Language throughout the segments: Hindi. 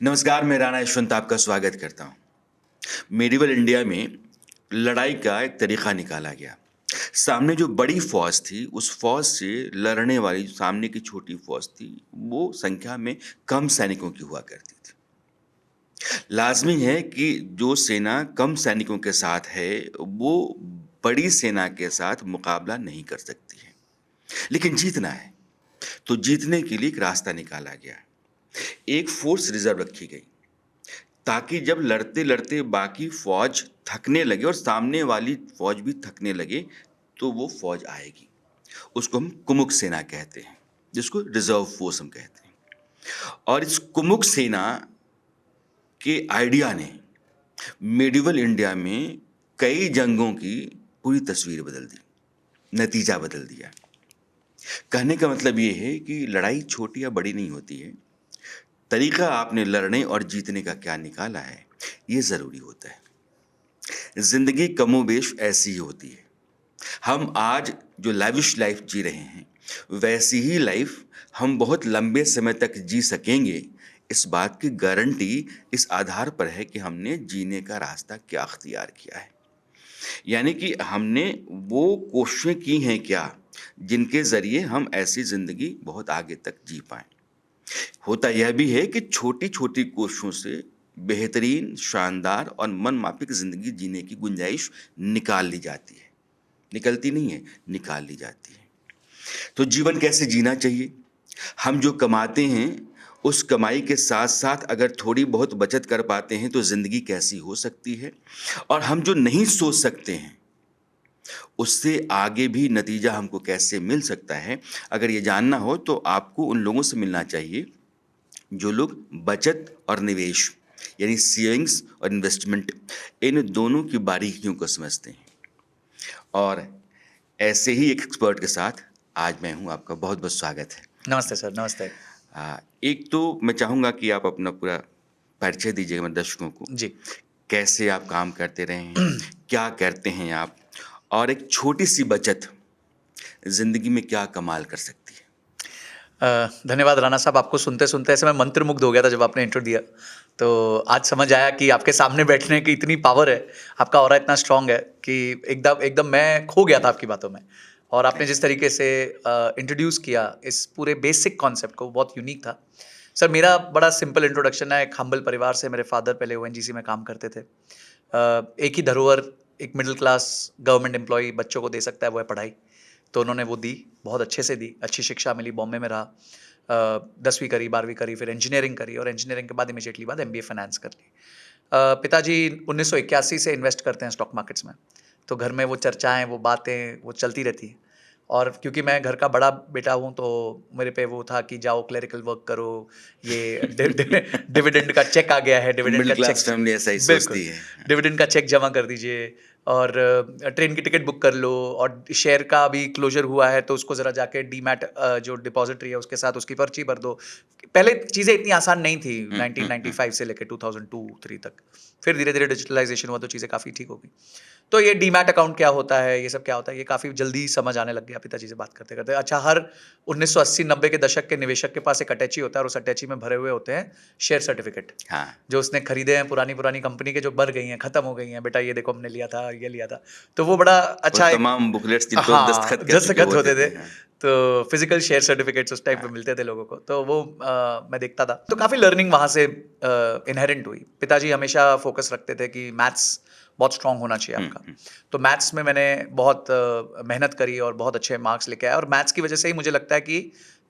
नमस्कार, मैं राणा यशवंत आपका स्वागत करता हूँ। मेडिवल इंडिया में लड़ाई का एक तरीका निकाला गया। सामने जो बड़ी फ़ौज थी, उस फ़ौज से लड़ने वाली सामने की छोटी फ़ौज थी, वो संख्या में कम सैनिकों की हुआ करती थी। लाज़मी है कि जो सेना कम सैनिकों के साथ है, वो बड़ी सेना के साथ मुकाबला नहीं कर सकती है। लेकिन जीतना है, तो जीतने के लिए एक रास्ता निकाला गया। एक फ़ोर्स रिज़र्व रखी गई। ताकि जब लड़ते-लड़ते बाकी फ़ौज थकने लगे और सामने वाली फ़ौज भी थकने लगे, तो वो फ़ौज आएगी। उसको हम कुमुक सेना कहते हैं, जिसको रिज़र्व फ़ोर्स हम कहते हैं। और इस कुमुक सेना के आइडिया ने मेडिवल इंडिया में कई जंगों की पूरी तस्वीर बदल दी, नतीजा बदल दिया। कहने का मतलब ये है कि लड़ाई छोटी या बड़ी नहीं होती है, तरीका आपने लड़ने और जीतने का क्या निकाला है, ये ज़रूरी होता है। ज़िंदगी कमोबेश ऐसी ही होती है। हम आज जो लैविश लाइफ जी रहे हैं, वैसी ही लाइफ हम बहुत लंबे समय तक जी सकेंगे, इस बात की गारंटी इस आधार पर है कि हमने जीने का रास्ता क्या अख्तियार किया है। यानी कि हमने वो कोशिशें की हैं क्या, जिनके ज़रिए हम ऐसी ज़िंदगी बहुत आगे तक जी पाएँ। होता यह भी है कि छोटी-छोटी कोशिशों से बेहतरीन, शानदार और मनमाफ़िक ज़िंदगी जीने की गुंजाइश निकाल ली जाती है। निकलती नहीं है, निकाल ली जाती है। तो जीवन कैसे जीना चाहिए? हम जो कमाते हैं, उस कमाई के साथ-साथ अगर थोड़ी बहुत बचत कर पाते हैं, तो ज़िंदगी कैसी हो सकती है? और हम जो नहीं सोच सकते हैं, उससे आगे भी नतीजा हमको कैसे मिल सकता है? अगर ये जानना हो, तो आपको उन लोगों से मिलना चाहिए जो लोग बचत और निवेश यानी सेविंग्स और इन्वेस्टमेंट इन दोनों की बारीकियों को समझते हैं। और ऐसे ही एक एक्सपर्ट के साथ आज मैं हूँ, आपका बहुत-बहुत स्वागत है। नमस्ते सर, नमस्ते। एक तो मैं चाहूँगा कि आप अपना पूरा परिचय दीजिएगा मेरे दर्शकों को। जी। कैसे आप काम करते रहे हैं? क्या करते हैं आप? और एक छोटी-सी बचत ज़िंदगी में क्या कमाल कर सकती है? धन्यवाद राणा साहब, आपको सुनते-सुनते ऐसे मैं मंत्रमुग्ध हो गया था जब आपने इंट्रो दिया। तो आज समझ आया कि आपके सामने बैठने की इतनी पावर है, आपका ऑरा इतना स्ट्रॉन्ग है कि एकदम एकदम मैं खो गया था आपकी बातों में। और आपने जिस तरीके से इंट्रोड्यूस किया इस पूरे बेसिक कॉन्सेप्ट को, बहुत यूनिक था। सर मेरा बड़ा सिंपल इंट्रोडक्शन है, एक हम्बल परिवार से, मेरे फादर पहले ओएनजीसी में काम करते थे। एक ही धरोहर एक मिडिल क्लास गवर्नमेंट एम्प्लॉयी बच्चों को दे सकता है, वो है पढ़ाई। तो उन्होंने वो दी, बहुत अच्छे से दी, अच्छी शिक्षा मिली, बॉम्बे में रहा। 10वीं करी, 12वीं करी, फिर इंजीनियरिंग करी और इंजीनियरिंग के बाद इमीडिएटली बाद एमबीए फाइनेंस कर ली। पिताजी 1981 से इन्वेस्ट करते हैं स्टॉक मार्केट्स में, तो घर में वो चर्चाएँ, वो बातें, वो चलती रहती हैं। और क्योंकि मैं घर का बड़ा बेटा हूँ, तो मेरे पे वो था कि जाओ क्लेरिकल वर्क करो, ये डिविडेंड का चेक आ गया है, डिविडेंड मिडल का क्लास चेक। फैमिली ऐसा ही बिल्कुल, सोचती है। डिविडेंड का चेक जमा कर दीजिए और ट्रेन की टिकट बुक कर लो, और शेयर का अभी क्लोजर हुआ है तो उसको ज़रा जाके डीमैट जो डिपॉजिटरी है उसके साथ उसकी पर्ची भर दो। पहले चीज़ें इतनी आसान नहीं थी, हुँ, हुँ, हुँ। 1995 से लेके 2002-3 तक। फिर धीरे-धीरे डिजिटलाइज़ेशन हुआ तो चीज़ें काफ़ी ठीक हो गई। तो ये डीमैट अकाउंट क्या होता है, ये सब क्या होता है, ये काफ़ी जल्दी समझ आने लग गया पिताजी से बात करते-करते। अच्छा, हर 1980-90 के दशक के निवेशक के पास एक अटैची होता है और उस अटैची में भरे हुए होते हैं शेयर सर्टिफिकेट, हाँ, जो उसने खरीदे हैं पुरानी-पुरानी कंपनी के, जो मर गई हैं, खत्म हो गई हैं। बेटा ये देखो हमने लिया था, ये लिया था। तो वो बड़ा वो अच्छा एक। तमाम बुकलेट्स जिन पे वो हाँ, दस्तखत कर चुके दस्तखत होते होते थे। थे। हाँ, तो फिज़िकल शेयर सर्टिफिकेट्स उस टाइम पे हाँ। मिलते थे लोगों को। तो वो मैं देखता था। तो काफ़ी लर्निंग वहाँ से इन्हेरेंट हुई। पिताजी हमेशा फ़ोकस रखते थे कि मैथ्स बहुत स्ट्रॉन्ग होना चाहिए हुँ, आपका। हुँ। तो मैथ्स में मैंने बहुत मेहनत करी और बहुत अच्छे मार्क्स लेके आया, और मैथ्स की वजह से ही मुझे लगता है कि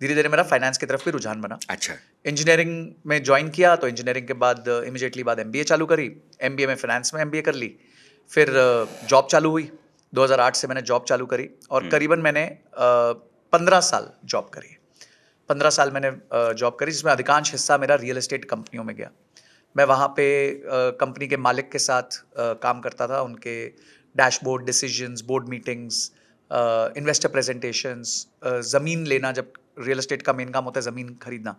धीरे-धीरे मेरा फाइनेंस की तरफ भी रुझान बना। अच्छा। इंजीनियरिंग में जॉइन किया, तो इंजीनियरिंग के बाद इमीडिएटली बाद एमबीए चालू करी। एमबीए में फाइनेंस में एमबीए कर ली। फिर जॉब चालू हुई। 2008 से मैंने जॉब चालू करी और हुँ, करीबन मैंने 15 साल जॉब करी। 15 साल मैंने जॉब करी, जिसमें अधिकांश हिस्सा मेरा रियल एस्टेट कंपनियों में गया। मैं वहाँ पे कंपनी के मालिक के साथ काम करता था, उनके dashboard decisions, board meetings, investor presentations, ज़मीन लेना, जब रियल एस्टेट का मेन काम होता है ज़मीन खरीदना,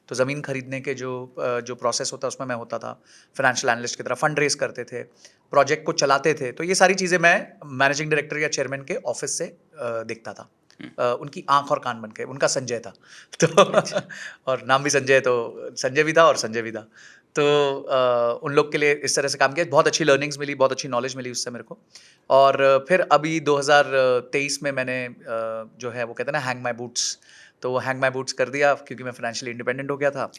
तो ज़मीन खरीदने के जो प्रोसेस होता है उसमें मैं होता था। फाइनेंशियल एनालिस्ट की तरह फंड रेज़ करते थे, प्रोजेक्ट को चलाते थे। तो ये सारी चीज़ें मैं मैनेजिंग डायरेक्टर या चेयरमैन के ऑफिस से देखता था। उनकी आंख और कान बन गए। उनका संजय था तो और नाम भी संजय, तो संजय भी था और संजय भी था। तो उन लोग के लिए इस तरह से काम किया, बहुत अच्छी लर्निंग्स मिली, बहुत अच्छी नॉलेज मिली उससे मेरे को। और फिर अभी 2023 में मैंने जो है वो कहते हैं ना हैंग माय बूट्स, तो वो हैंग माय बूट्स कर दिया क्योंकि मैं फाइनेंशियली इंडिपेंडेंट हो गया था।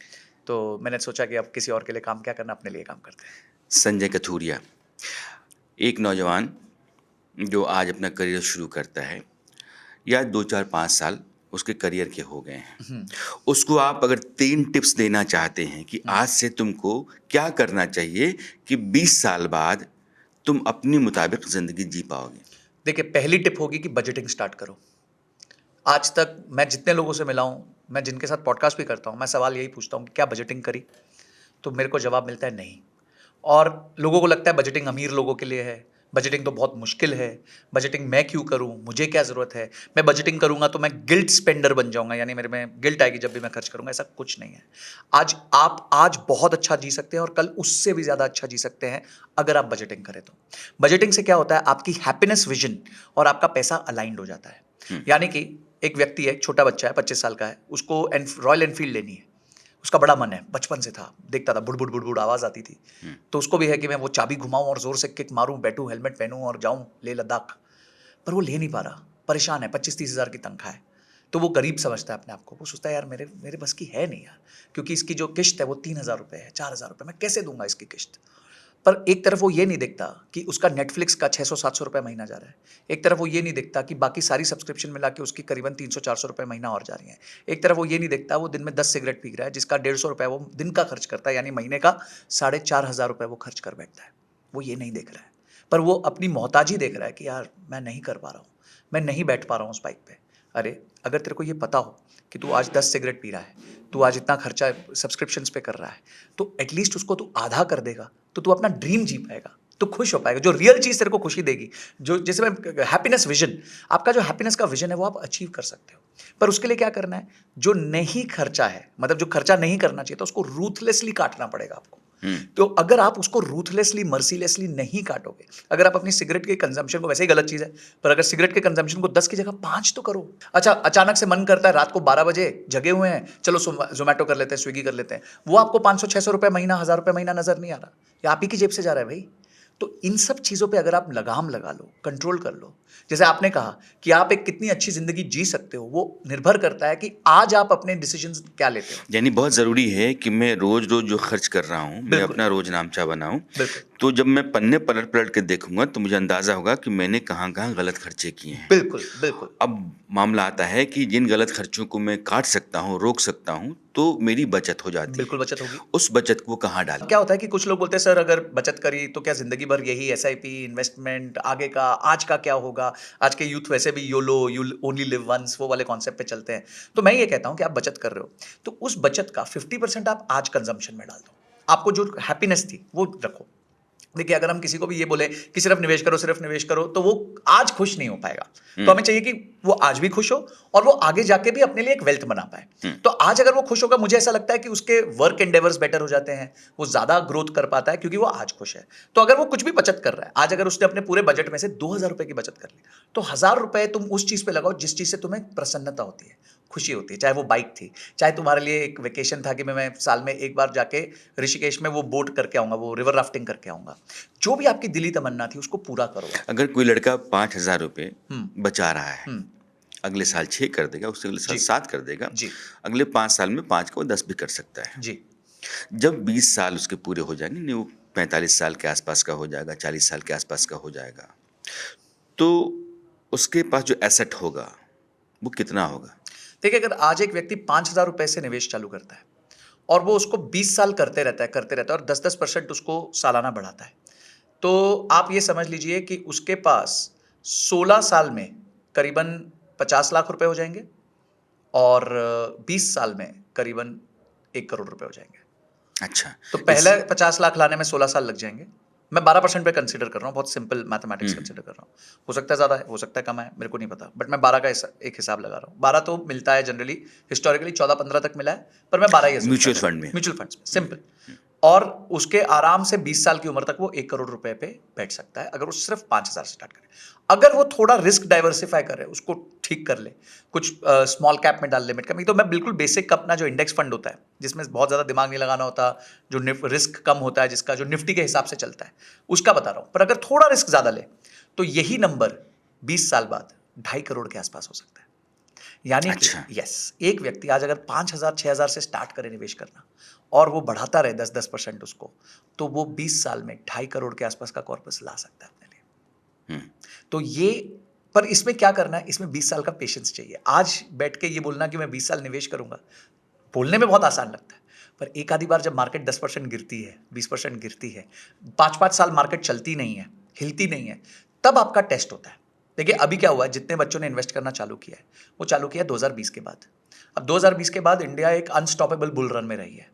तो मैंने सोचा कि अब किसी और के लिए काम क्या करना, अपने लिए काम करते हैं। संजय कथूरिया, एक नौजवान जो आज अपना करियर शुरू करता है, या 2-4-5 साल उसके करियर के हो गए हैं, उसको आप अगर 3 टिप्स देना चाहते हैं कि आज से तुमको क्या करना चाहिए कि 20 साल बाद तुम अपने मुताबिक ज़िंदगी जी पाओगे? देखिए, पहली टिप होगी कि बजटिंग स्टार्ट करो। आज तक मैं जितने लोगों से मिला हूँ, मैं जिनके साथ पॉडकास्ट भी करता हूँ, मैं सवाल यही पूछता हूँ कि क्या बजटिंग करी? तो मेरे को जवाब मिलता है नहीं। और लोगों को लगता है बजटिंग अमीर लोगों के लिए है, बजटिंग तो बहुत मुश्किल है, बजटिंग मैं क्यों करूँ, मुझे क्या ज़रूरत है, मैं बजटिंग करूँगा तो मैं गिल्ट स्पेंडर बन जाऊँगा, यानी मेरे में गिल्ट आएगी जब भी मैं खर्च करूँगा। ऐसा कुछ नहीं है। आज बहुत अच्छा जी सकते हैं और कल उससे भी ज़्यादा अच्छा जी सकते हैं अगर आप बजटिंग करें तो। बजटिंग से क्या होता है, आपकी हैप्पीनेस विजन और आपका पैसा अलाइंड हो जाता है। यानी कि एक व्यक्ति है, एक छोटा बच्चा है, 25 साल का है, उसको रॉयल एनफील्ड लेनी है। उसका बड़ा मन है, बचपन से था, देखता था, बुड़ बुड़ बुड़ बुड़ आवाज़ आती थी। तो उसको भी है कि मैं वो चाबी घुमाऊँ और ज़ोर से किक मारूँ, बैठूँ, हेलमेट पहनूँ और जाऊँ लेह लद्दाख। पर वो ले नहीं पा रहा, परेशान है, 25-30 हज़ार की तनख्वाह है। तो वो गरीब समझता है अपने आप को। वो सोचता है यार मेरे मेरे बस की है नहीं यार, क्योंकि इसकी जो किश्त है वो 3,000 रुपए है, 4,000 रुपए, मैं कैसे दूँगा इसकी किश्त? पर एक तरफ वो ये नहीं देखता कि उसका नेटफ्लिक्स का 600-700 रुपए महीना जा रहा है। एक तरफ वो ये नहीं देखता कि बाकी सारी सब्सक्रिप्शन मिला के उसकी करीबन 300-400 रुपए महीना और जा रही हैं। एक तरफ वो ये नहीं देखता वो दिन में 10 सिगरेट पी रहा है, जिसका 150 रुपए वो दिन का खर्च करता है, यानी महीने का 4,500 रुपए वो खर्च कर बैठता है। वो ये नहीं देख रहा है। पर वो अपनी मोहताजी देख रहा है कि यार मैं नहीं कर पा रहा हूँ, मैं नहीं बैठ पा रहा हूँ उस बाइक पे। अरे अगर तेरे को ये पता हो कि तू आज 10 सिगरेट पी रहा है, तू आज इतना खर्चा सब्सक्रिप्शंस पे कर रहा है, तो एटलीस्ट उसको तू आधा कर देगा, तो तू अपना ड्रीम जी पाएगा, तू खुश हो पाएगा। जो रियल चीज़ तेरे को खुशी देगी, जो जैसे मैं हैप्पीनेस विजन, आपका जो हैप्पीनेस का विजन है वो आप अचीव कर सकते हो। पर उसके लिए क्या करना है, जो नहीं खर्चा है, मतलब जो खर्चा नहीं करना चाहिए, तो उसको रूथलेसली काटना पड़ेगा आपको। तो अगर आप उसको रूथलेसली, मर्सीलेसली नहीं काटोगे, अगर आप अपनी सिगरेट के कंजम्पशन को, वैसे ही गलत चीज़ है, पर अगर सिगरेट के कंजम्पशन को 10 की जगह 5 तो करो। अच्छा, अचानक से मन करता है, रात को 12 बजे जगे हुए हैं, चलो ज़ोमैटो कर लेते हैं, स्विगी कर लेते हैं। वो आपको 500-600 रुपए महीना, 1,000 रुपए महीना नज़र नहीं आ रहा, ये आप ही की जेब से जा रहा है भाई। तो इन सब चीज़ों पे अगर आप लगाम लगा लो, कंट्रोल कर लो, जैसे आपने कहा कि आप एक कितनी अच्छी ज़िंदगी जी सकते हो, वो निर्भर करता है कि आज आप अपने डिसीजंस क्या लेते हो। यानी बहुत ज़रूरी है कि मैं रोज़-रोज़ जो खर्च कर रहा हूँ, मैं बिल्कुल, अपना रोज़नामचा बनाऊँ। बिल्कुल, तो जब मैं पन्ने पलट-पलट के देखूँगा तो मुझे अंदाज़ा होगा कि मैंने कहाँ-कहाँ गलत खर्चे किए हैं। बिल्कुल, बिल्कुल। अब मामला आता है कि जिन गलत खर्चों को मैं काट सकता हूँ, रोक सकता हूँ, तो मेरी बचत हो जाती है। बिल्कुल बचत होगी। उस बचत को कहाँ डालें? क्या होता है कि कुछ लोग बोलते हैं सर अगर बचत करी तो क्या ज़िंदगी भर यही एसआईपी, इन्वेस्टमेंट, आगे का, आज का क्या होगा? आज के यूथ वैसे भी YOLO, you'll only live once, वो वाले कॉन्सेप्ट पे चलते हैं। तो मैं ये कहता हूँ कि आप बचत कर रहे हो, तो उस बचत का 50% आप आज कंज़म्पशन में डाल दो। आपको जो हैप्पीनेस थी, वो रखो। देखिए, अगर हम किसी को भी ये बोले कि सिर्फ निवेश करो, तो वो आज खुश नहीं हो पाएगा। तो हमें चाहिए कि वो आज भी खुश हो और वो आगे जाके भी अपने लिए एक वेल्थ बना पाए। तो आज अगर वो खुश होगा, मुझे ऐसा लगता है कि उसके वर्क एंडेवर्स बेटर हो जाते हैं, वो ज़्यादा ग्रोथ कर पाता है क्योंकि वो आज खुश है। तो अगर वो कुछ भी बचत कर रहा है, आज अगर उसने अपने पूरे बजट में से 2,000 रुपए की बचत कर ली, तो 1,000 रुपए तुम उस चीज़ पे लगाओ जिस चीज़ से तुम्हें प्रसन्नता होती है, खुशी होती है। चाहे वो बाइक थी, चाहे तुम्हारे लिए एक वेकेशन था कि मैं साल में एक बार जाके ऋषिकेश में वो बोट करके आऊँगा, वो रिवर राफ्टिंग करके आऊँगा। जो भी आपकी दिली तमन्ना थी उसको पूरा करो आप। अगर कोई लड़का 5,000 रुपए हुँ, बचा रहा है, हुँ, अगले साल 6 कर देगा, उससे अगले साल जी, 7 कर देगा, जी, अगले 5 साल में 5 को 10 भी कर सकता है। जी, जब 20 साल उसके पूरे हो जाएँगे, नहीं वो 45 साल के आसपास का हो जाएगा, 40 साल के आसपास का हो जाएगा, तो उसके पास जो एसेट होगा, वो कितना होगा? देखिए, अगर आज एक व्यक्ति 5,000 रुपए से निवेश चालू करता है और वो उसको 20 साल करते रहता है और 10-10% उसको सालाना बढ़ाता है, तो आप ये समझ लीजिए कि उसके पास 16 साल में करीबन 50 लाख रुपए हो जाएँगे और 20 साल में करीबन 1 करोड़ रुपए हो जाएँगे। अच्छा, तो इस पहले 50 लाख लाने में 16 साल लग जाएँगे। मैं 12% पे कंसीडर कर रहा हूँ, बहुत सिंपल मैथमेटिक्स कंसीडर कर रहा हूँ। हो सकता है ज़्यादा है, हो सकता है कम है, मेरे को नहीं पता। बट मैं 12 का एक हिसाब लगा रहा हूँ। 12 तो मिलता है जनरली, हिस्टोरिकली 14-15 तक मिला है, पर मैं 12 ही अज़्यूम कर म्यूचुअल रहा हूँ। फंड में। म्यूचुअल फंड्स में, सिंपल। और उसके आराम से 20 साल की उम्र तक वो 1 करोड़ रुपए पे बैठ सकता है अगर वो सिर्फ 5,000 से स्टार्ट करे। अगर वो थोड़ा रिस्क डाइवर्सिफाई करे, उसको ठीक कर ले, कुछ स्मॉल कैप में डाल, लिमिट कम, तो मैं बिल्कुल बेसिक अपना जो इंडेक्स फंड होता है जिसमें बहुत ज़्यादा दिमाग नहीं लगाना होता, जो रिस्क कम होता है, जिसका जो निफ्टी के हिसाब से चलता है, उसका बता रहा हूँ। पर अगर थोड़ा रिस्क ज़्यादा ले तो यही नंबर 20 साल बाद 2.5 करोड़ के आसपास हो सकता है। यानी कि अच्छा। यस, एक व्यक्ति आज अगर 5,000 6,000 से स्टार्ट करे निवेश करना और वो बढ़ाता रहे 10-10% उसको, तो वो 20 साल में 2.5 करोड़ के आसपास का कॉर्पस ला सकता है अपने लिए। तो ये, पर इसमें क्या करना है, इसमें 20 साल का पेशेंस चाहिए। आज बैठ के ये बोलना कि मैं 20 साल निवेश करूंगा, बोलने में बहुत आसान लगता है, पर एक आधी बार जब मार्केट 10% गिरती है, 20% गिरती है, 5-5 साल मार्केट चलती नहीं है, हिलती नहीं है, तब आपका टेस्ट होता है। देखिए अभी क्या हुआ है, जितने बच्चों ने इन्वेस्ट करना चालू किया है वो चालू किया 2020 के बाद। अब 2020 के बाद इंडिया एक अनस्टॉपेबल बुल रन में रही है।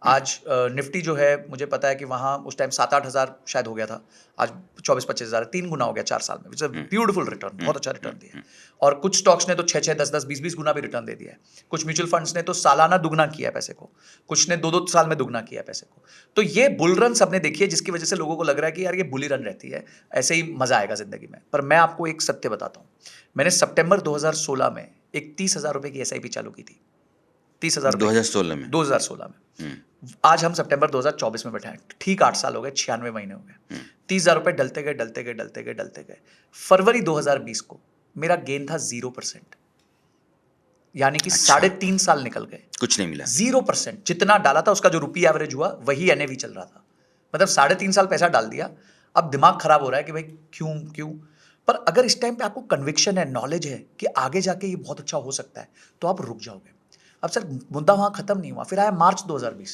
आज निफ्टी जो है, मुझे पता है कि वहाँ उस टाइम 7-8 हज़ार शायद हो गया था, आज 24-25 हज़ार, 3 गुना हो गया 4 साल में। इट्स अ ब्यूटीफुल रिटर्न, बहुत अच्छा रिटर्न दिया है। और कुछ स्टॉक्स ने तो 6-6, 10-10, 20-20 गुना भी रिटर्न दे दिया है। कुछ म्यूचुअल फंड्स ने तो सालाना दुगना किया है पैसे को, कुछ ने 2-2 साल में दुगना किया है पैसे को। तो ये बुल रन सबने देखी है, जिसकी वजह से लोगों को लग रहा है कि यार ये बुली रन रहती है, ऐसे ही मजा आएगा जिंदगी में। पर मैं आपको एक सत्य बताता हूँ, मैंने सितंबर 2016 में एक 30,000 रुपए की एसआईपी चालू की थी। 30,000 रुपए की, 2016 में। 2016 में। आज हम सितंबर 2024 में बैठे हैं, ठीक 8 साल हो गए, 96 महीने हो गए। 30,000 रुपए डलते गए, डलते गए, डलते गए, डलते गए। फरवरी 2020 को मेरा गेन था 0%, यानी कि अच्छा। 3.5 साल निकल गए, कुछ नहीं मिला। 0%। जितना डाला था उसका जो रुपी एवरेज हुआ वही एनएवी चल रहा था। मतलब 3.5 साल पैसा डाल दिया, अब दिमाग खराब हो रहा है कि भाई क्यों क्यों। पर अगर इस टाइम पे आपको कन्विक्शन है, नॉलेज है कि आगे जाके ये बहुत अच्छा हो सकता है, तो आप रुक जाओगे। अब सर मुद्दा वहां खत्म नहीं हुआ, फिर आया मार्च 2020,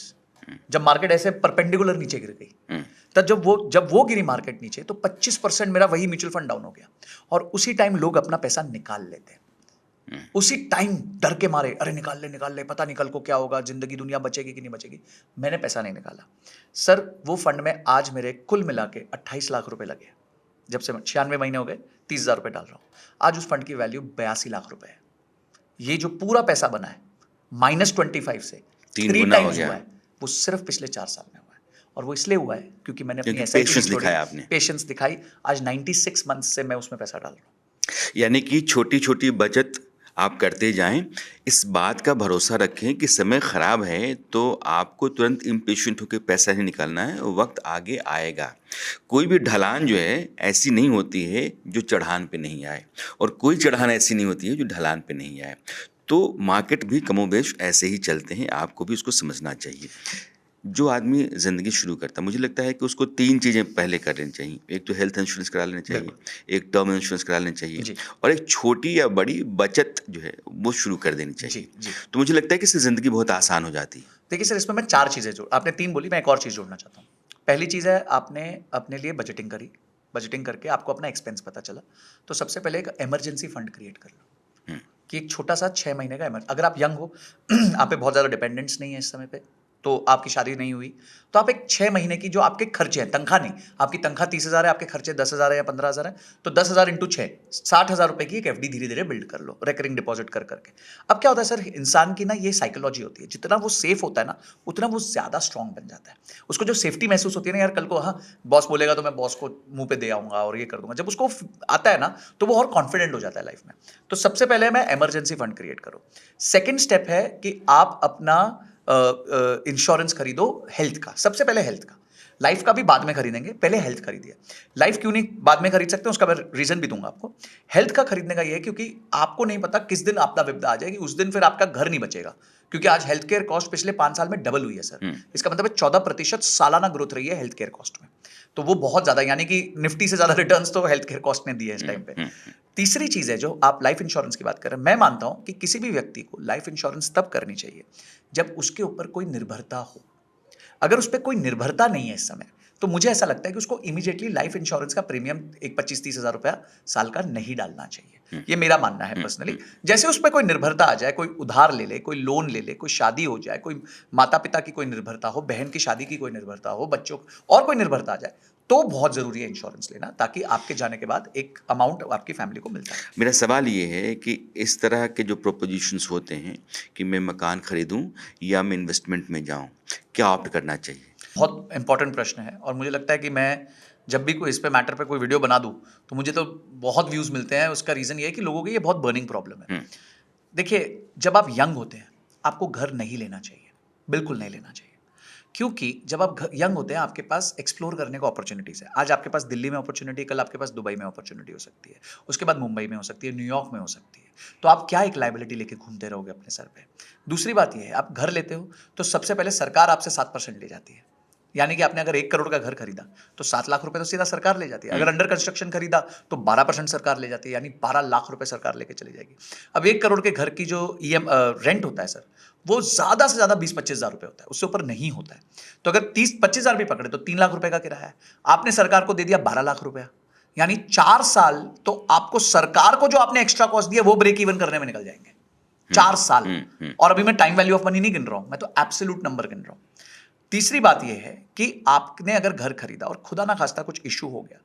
जब मार्केट ऐसे परपेंडिकुलर नीचे गिर गई। तब जब वो गिरी मार्केट नीचे, तो 25% मेरा वही म्यूचुअल फंड डाउन हो गया। और उसी टाइम लोग अपना पैसा निकाल लेते हैं, उसी टाइम डर के मारे, अरे निकाल ले, पता नहीं कल को क्या होगा, जिंदगी दुनिया बचेगी कि नहीं बचेगी। मैंने पैसा नहीं निकाला सर। वो फंड में आज मेरे कुल मिला के 28 लाख रुपए लगे, जब से 96 महीने हो गए, 30,000 रुपए डाल रहा हूं। आज उस फंड की वैल्यू 82 लाख रुपए है। ये जो पूरा पैसा बना है -25 से 3 3 गुना हो टाइम्स गया। हुआ है, वो सिर्फ पिछले 4 साल में हुआ है। और वो इसलिए हुआ है क्योंकि मैंने अपनी क्योंकि एसआईपी पेशेंस दिखाया आपने। पेशेंस दिखाई। आज 96 मंथ से मैं उसमें पैसा डाल रहा हूँ। यानी कि छोटी-छोटी बचत आप करते जाएँ, इस बात का भरोसा रखें कि समय खराब है तो आपको तुरंत इम्पेशेंट होके पैसा नहीं निकालना है, वक़्त आगे आएगा। कोई भी ढलान जो है ऐसी नहीं होती है जो चढ़ान पे नहीं आए, और कोई चढ़ान ऐसी नहीं होती है जो ढलान पे नहीं आए। तो मार्केट भी कमोबेश ऐसे ही चलते हैं, आपको भी उसको समझना चाहिए। जो आदमी ज़िंदगी शुरू करता है, मुझे लगता है कि उसको 3 चीज़ें पहले कर लेनी चाहिए। एक तो हेल्थ इंश्योरेंस करा लेना चाहिए, बिल्कुल। एक टर्म इंश्योरेंस करा लेना चाहिए, जी और एक छोटी या बड़ी बचत जो है वो शुरू कर देनी जी चाहिए। जी। तो मुझे लगता है कि इससे ज़िंदगी बहुत आसान हो जाती है। देखिए सर, इसमें मैं 4 चीज़ें जोड़, आपने 3 बोली, मैं एक और चीज़ जोड़ना चाहता हूँ। पहली चीज़ है, आपने अपने लिए बजटिंग करी, बजटिंग करके आपको अपना एक्सपेंस पता चला, तो सबसे पहले एक इमरजेंसी फंड क्रिएट कर लो, कि एक छोटा-सा 6 महीने का अगर आप यंग हो, आप पे बहुत ज़्यादा डिपेंडेंट्स नहीं है इस समय पे, तो आपकी शादी नहीं हुई, तो आप एक 6 महीने की जो आपके खर्चे हैं, तनख्वाह नहीं, आपकी तनख्वाह 30,000 है, आपके खर्चे 10,000 है या 15,000 है, तो 10,000 इंटू 6, 60,000 रुपए की एक एफडी धीरे-धीरे बिल्ड कर लो, रिकरिंग डिपॉजिट कर करके। अब क्या होता है सर, इंसान की ना ये साइकोलॉजी होती है, जितना वो सेफ होता है ना, उतना वो ज़्यादा स्ट्रांग बन जाता है। उसको जो सेफ्टी महसूस होती है ना, यार कल को हाँ, बॉस बोलेगा तो मैं बॉस को मुँह पे दे आऊँगा और ये कर दूँगा। जब उसको आता है ना, तो वो और कॉन्फिडेंट हो जाता है लाइफ में। तो सबसे पहले मैं इमरजेंसी फंड क्रिएट करो। सेकंड स्टेप है कि आप अपना इंश्योरेंस खरीदो हेल्थ का, सबसे पहले हेल्थ का। लाइफ का भी बाद में खरीदेंगे, पहले हेल्थ खरीदिए। लाइफ क्यों नहीं बाद में खरीद सकते, उसका मैं रीजन भी दूंगा आपको। हेल्थ का खरीदने का ये है क्योंकि आपको नहीं पता किस दिन आपदा विपदा आ जाएगी, उस दिन फिर आपका घर नहीं बचेगा। क्योंकि आज हेल्थ केयर कॉस्ट पिछले 5 साल में डबल हुई है सर। इसका मतलब है 14% सालाना ग्रोथ रही है हेल्थ केयर कॉस्ट में। तो वो बहुत ज्यादा, यानी कि निफ्टी से ज्यादा रिटर्न्स तो हेल्थ केयर कॉस्ट ने दिए है इस टाइम पे। तीसरी चीज है, जो आप लाइफ इंश्योरेंस की बात कर रहे हैं, मैं मानता हूं कि किसी भी व्यक्ति को लाइफ इंश्योरेंस तब करनी चाहिए जब उसके ऊपर कोई निर्भरता हो। अगर उस पर कोई निर्भरता नहीं है इस समय, तो मुझे ऐसा लगता है कि उसको इमीडिएटली लाइफ इंश्योरेंस का प्रीमियम एक 25-30 हज़ार रुपया साल का नहीं डालना चाहिए। ये मेरा मानना है पर्सनली। जैसे उस पर कोई निर्भरता आ जाए, कोई उधार ले ले, कोई लोन ले ले, कोई शादी हो जाए, कोई माता पिता की कोई निर्भरता हो, बहन की शादी की कोई निर्भरता हो, बच्चों और कोई निर्भरता आ जाए, तो बहुत जरूरी है इंश्योरेंस लेना, ताकि आपके जाने के बाद एक अमाउंट आपकी फैमिली को मिलता है। मेरा सवाल ये है कि इस तरह के जो प्रोपोजिशंस होते हैं कि मैं मकान खरीदूं या मैं इन्वेस्टमेंट में जाऊं, क्या ऑप्ट करना चाहिए? बहुत इंपॉर्टेंट प्रश्न है और मुझे लगता है कि मैं जब भी कोई इस पे मैटर पे कोई वीडियो बना दूं तो मुझे तो बहुत व्यूज मिलते हैं। उसका रीजन ये है कि लोगों की ये बहुत बर्निंग प्रॉब्लम है। देखिए, जब आप यंग होते हैं आपको घर नहीं लेना चाहिए, बिल्कुल नहीं लेना चाहिए। क्योंकि जब आप यंग होते हैं आपके पास एक्सप्लोर करने को अपॉर्चुनिटीज है। आज आपके पास दिल्ली में अपॉर्चुनिटी, कल आपके पास दुबई में अपॉर्चुनिटी हो सकती है, उसके बाद मुंबई में हो सकती है, न्यूयॉर्क में हो सकती है। तो आप क्या एक लाइबिलिटी लेके घूमते रहोगे अपने सर पे। दूसरी बात यह है, आप घर लेते हो तो सबसे पहले सरकार आपसे 7% ले जाती है। यानी कि आपने अगर 1 करोड़ का घर खरीदा तो 7 लाख रुपए तो सीधा सरकार ले जाती है। अगर अंडर कंस्ट्रक्शन खरीदा तो 12% सरकार ले जाती है, यानी 12 लाख रुपए सरकार लेके चली जाएगी। अब 1 करोड़ के घर की जो रेंट होता है सर, वो ज्यादा से ज्यादा 20-25 हजार रुपए होता है, उससे ऊपर नहीं होता है। तो अगर 30-25 हजार भी पकड़े तो 3 लाख रुपए का किराया है। आपने सरकार को दे दिया 12 लाख रुपया, यानी 4 साल तो आपको सरकार को जो आपने एक्स्ट्रा कॉस्ट दिया वो ब्रेक इवन करने में निकल जाएंगे। 4 साल। और अभी मैं टाइम वैल्यू ऑफ मनी नहीं गिन रहा हूं, मैं तो एब्सोल्यूट नंबर गिन रहा हूं। तीसरी बात यह है कि आपने अगर घर खरीदा और खुदा ना खास्ता कुछ इश्यू हो गया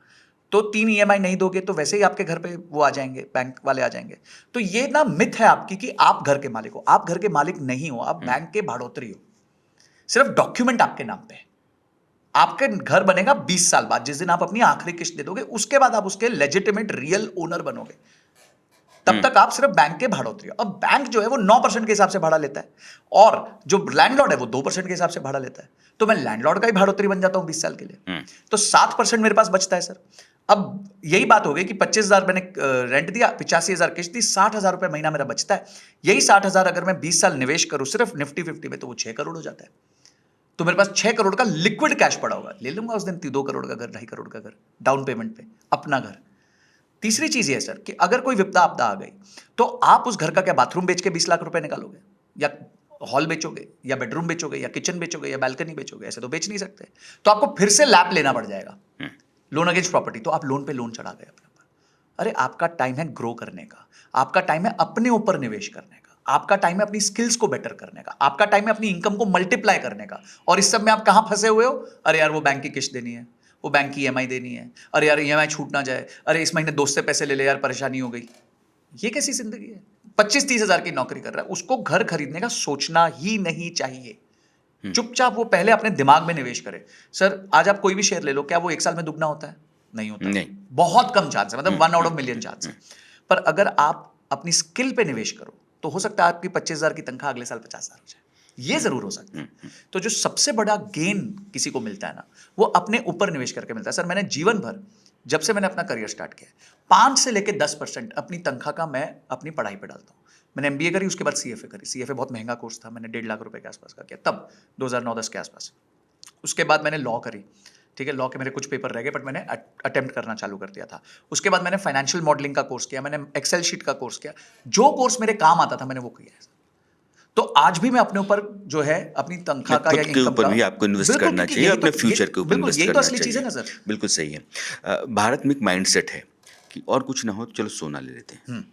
तो 3 ईएमआई नहीं दोगे तो वैसे ही आपके घर पे वो आ जाएंगे, बैंक वाले आ जाएंगे। तो ये ना मिथ है आपकी कि आप घर के मालिक हो। आप घर के मालिक नहीं हो, आप बैंक के भाड़ोतरी हो। सिर्फ डॉक्यूमेंट आपके नाम पे है। आपके घर बनेगा 20 साल बाद, जिस दिन आप अपनी आखिरी किस्त दे दोगे उसके बाद आप उसके लेजिटिमेट रियल ओनर बनोगे। तब तक आप सिर्फ बैंक के भाड़ोतरी हो। अब बैंक जो है वो 9% के हिसाब से भाड़ा लेता है और जो लैंडलॉर्ड है वो 2% के हिसाब से भाड़ा लेता है। तो मैं लैंडलॉर्ड का ही भाड़ोतरी बन जाता हूं 20 साल के लिए। तो 7% मेरे पास बचता है सर। अब यही बात हो गई कि 25,000 मैंने रेंट दिया, 85,000 किस्त दी, 60,000 रुपए महीना मेरा बचता है। यही 60,000 अगर मैं 20 साल निवेश करूं सिर्फ निफ्टी 50 में तो वो 6 करोड़ हो जाता है। तो मेरे पास 6 करोड़ का लिक्विड कैश पड़ा होगा। ले लूंगा उस दिन 2 करोड़ का घर, 2.5 करोड़ का घर डाउन पेमेंट पे, अपना घर। तीसरी चीज ये है सर कि अगर कोई विपदा आपदा आ गई तो आप उस घर का क्या बाथरूम बेच के 20 लाख रुपए निकालोगे, या हॉल बेचोगे, या बेडरूम बेचोगे, या किचन बेचोगे, या बालकनी बेचोगे? ऐसे तो बेच नहीं सकते। तो आपको फिर से लैप लेना पड़ जाएगा, लोन अगेंस्ट प्रॉपर्टी। तो आप लोन पे लोन चढ़ा गए अपने ऊपर। अरे आपका टाइम है ग्रो करने का, आपका टाइम है अपने ऊपर निवेश करने का, आपका टाइम है अपनी स्किल्स को बेटर करने का, आपका टाइम है अपनी इनकम को मल्टीप्लाई करने का। और इस सब में आप कहां फंसे हुए हो? अरे यार वो बैंक की किस्त देनी है, वो बैंक की ईएमआई देनी है, अरे यार ईएमआई छूट ना जाए, अरे इस महीने दोस्त से पैसे ले ले यार परेशानी हो गई। ये कैसी जिंदगी है? 25-30 हजार की नौकरी कर रहा है, उसको घर खरीदने का सोचना ही नहीं चाहिए। चुपचाप वो पहले अपने दिमाग में निवेश करे। सर आज आप कोई भी शेयर ले लो, क्या वो 1 साल में दुगना होता है? नहीं होता। नहीं। बहुत कम चांस है, मतलब 1 आउट ऑफ मिलियन चांस है। पर अगर आप अपनी स्किल पे निवेश करो तो हो सकता है आपकी 25,000 की तनख्वाह अगले साल 50,000 हो जाए। ये जरूर हो सकता है। तो जो सबसे बड़ा गेन किसी को मिलता है ना, वो अपने ऊपर निवेश करके मिलता है। सर मैंने जीवन भर, जब से मैंने अपना करियर स्टार्ट किया, 5 से लेकर 10% अपनी तनख्वाह का मैं अपनी पढ़ाई पे डालता हूँ। मैंने एमबीए करी, उसके बाद सीएफए करी। सीएफए बहुत महंगा कोर्स था, मैंने 1.5 लाख रुपए के आसपास का किया तब 2009-10 के आसपास। उसके बाद मैंने लॉ करी, ठीक है, लॉ के मेरे कुछ पेपर रह गए बट मैंने अटेम्प्ट करना चालू कर दिया था। उसके बाद मैंने फाइनेंशियल मॉडलिंग का कोर्स किया, मैंने एक्सेल शीट का कोर्स किया। जो कोर्स मेरे काम आता था मैंने वो किया है। तो आज भी मैं अपने ऊपर जो है अपनी तनख्वाह का या खुद के इनकम ऊपर का भी आपको इन्वेस्ट बिल्कुल, करना क्योंकि चाहिए, यही अपने तो फ्यूचर के ऊपर बिल्कुल इन्वेस्ट यही तो करना असली चीज है चाहिए। ना सर। बिल्कुल सही है। भारत में एक माइंडसेट है कि और कुछ ना हो तो चलो सोना ले लेते हैं।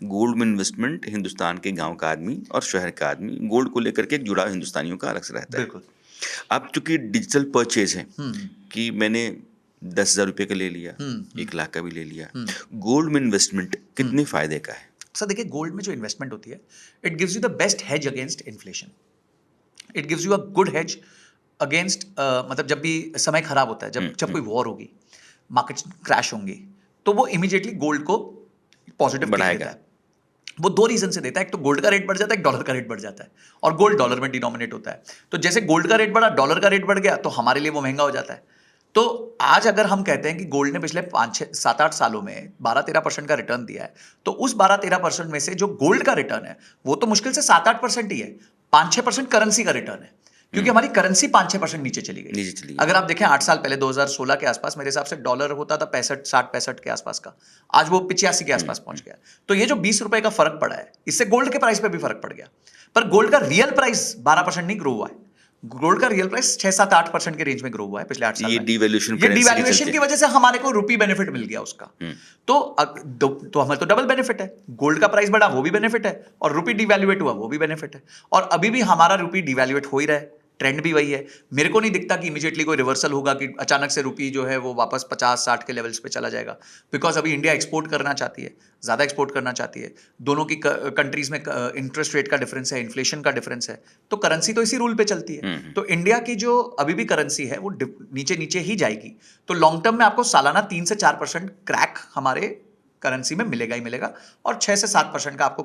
गोल्ड में इन्वेस्टमेंट हिंदुस्तान के गांव का आदमी और शहर का आदमी, गोल्ड को लेकर के एक जुड़ाव हिंदुस्तानियों का अलग से रहता है। बिल्कुल। अब चूंकि डिजिटल परचेज है कि मैंने 10,000 रुपये का ले लिया, 1 लाख का भी ले लिया, गोल्ड में इन्वेस्टमेंट कितने फायदे का है? सर देखिए, गोल्ड में जो इन्वेस्टमेंट होती है, it gives you the best hedge against inflation. It gives you a good hedge against, मतलब जब भी समय खराब होता है, जब कोई वॉर होगी, मार्केट्स क्रैश होंगी, तो वो इमीडिएटली गोल्ड को पॉजिटिव किक देता है। वो 2 रीजन से देता है, एक तो गोल्ड का रेट बढ़ जाता है, एक डॉलर का रेट बढ़ जाता है, और गोल्ड डॉलर में डिनोमिनेट होता है। तो जैसे गोल्ड का रेट बढ़ा, डॉलर का रेट बढ़ गया, तो हमारे लिए वो महंगा हो जाता है। तो आज अगर हम कहते हैं कि गोल्ड ने पिछले 5-6-7-8 सालों में 12-13% का रिटर्न दिया है, तो उस 12-13% में से जो गोल्ड का रिटर्न है वो तो मुश्किल से 7-8% ही है। 5-6% करेंसी का रिटर्न है, क्योंकि हमारी करेंसी 5-6% नीचे चली गई। अगर आप देखें 8 साल पहले 2016 के आसपास मेरे हिसाब से डॉलर होता था 65 के आसपास का, आज वो 85 के आसपास पहुंच गया। तो ये जो 20 रुपए का फर्क पड़ा है, इससे गोल्ड के प्राइस पे भी फर्क पड़ गया। पर गोल्ड का रियल प्राइस 12% नहीं ग्रो हुआ है। गोल्ड का रियल प्राइस 6-7-8% के रेंज में ग्रो हुआ है पिछले 8 साल में। ये डिवैल्यूएशन की वजह से हमारे को रुपी बेनिफिट मिल गया उसका। तो हमें तो डबल बेनिफिट है। गोल्ड का प्राइस बढ़ा वो भी बेनिफिट है, और रुपी डिवैल्यूएट हुआ वो भी बेनिफिट है। और अभी भी हमारा रुपी डिवैल्यूएट हो ही रहा है। ट्रेंड भी वही है। मेरे को नहीं दिखता कि इमीडिएटली कोई रिवर्सल होगा कि अचानक से रुपी जो है वो वापस 50-60 के लेवल्स पे चला जाएगा, बिकॉज अभी इंडिया एक्सपोर्ट करना चाहती है, ज़्यादा एक्सपोर्ट करना चाहती है, दोनों की कंट्रीज में इंटरेस्ट रेट का डिफरेंस है, इन्फ्लेशन का डिफरेंस है, तो करेंसी तो इसी रूल पे चलती है। तो इंडिया की जो अभी भी करेंसी है वो नीचे नीचे ही जाएगी। तो लॉन्ग टर्म में आपको सालाना 3 से 4% क्रैक हमारे करेंसी में मिलेगा ही मिलेगा, और 6 से 7% का आपको